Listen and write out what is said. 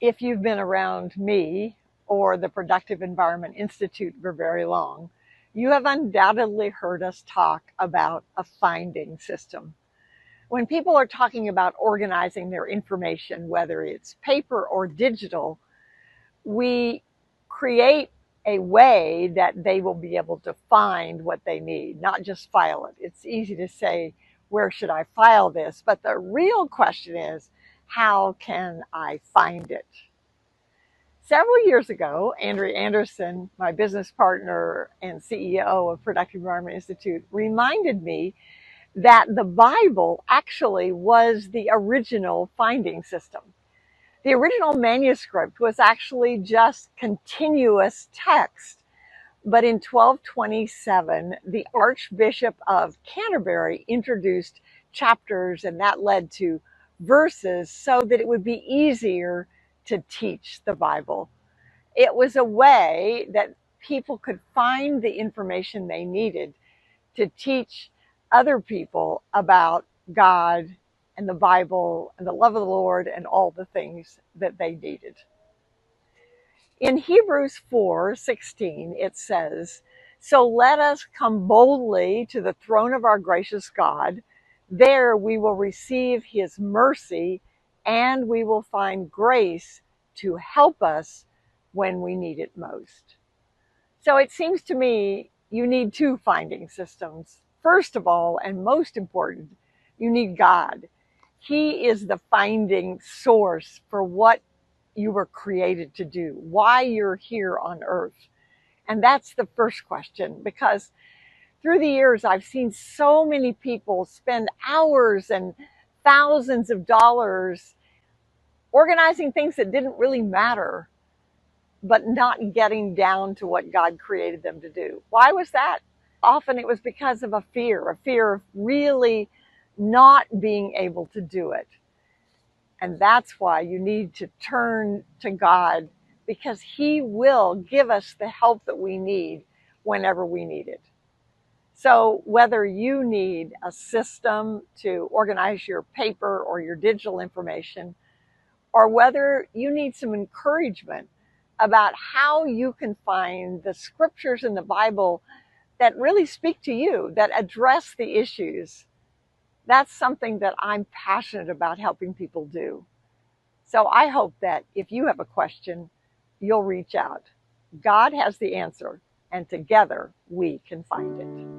If you've been around me or the Productive Environment Institute for very long, you have undoubtedly heard us talk about a finding system. When people are talking about organizing their information, whether it's paper or digital, we create a way that they will be able to find what they need, not just file it. It's easy to say, where should I file this? But the real question is, how can I find it? Several years ago, Andrea Anderson, my business partner and CEO of Productive Environment Institute, reminded me that the Bible actually was the original finding system. The original manuscript was actually just continuous text. But in 1227, the Archbishop of Canterbury introduced chapters, and that led to verses so that it would be easier to teach the Bible. It was a way that people could find the information they needed to teach other people about God and the Bible and the love of the Lord and all the things that they needed. In Hebrews 4:16, it says, "So let us come boldly to the throne of our gracious God. There we will receive his mercy and we will find grace to help us when we need it most." So it seems to me you need two finding systems. First of all, and most important, you need God. He is the finding source for what you were created to do, why you're here on earth. And that's the first question, because through the years, I've seen so many people spend hours and thousands of dollars organizing things that didn't really matter, but not getting down to what God created them to do. Why was that? Often it was because of a fear of really not being able to do it. And that's why you need to turn to God, because he will give us the help that we need whenever we need it. So whether you need a system to organize your paper or your digital information, or whether you need some encouragement about how you can find the scriptures in the Bible that really speak to you, that address the issues, that's something that I'm passionate about helping people do. So I hope that if you have a question, you'll reach out. God has the answer, and together we can find it.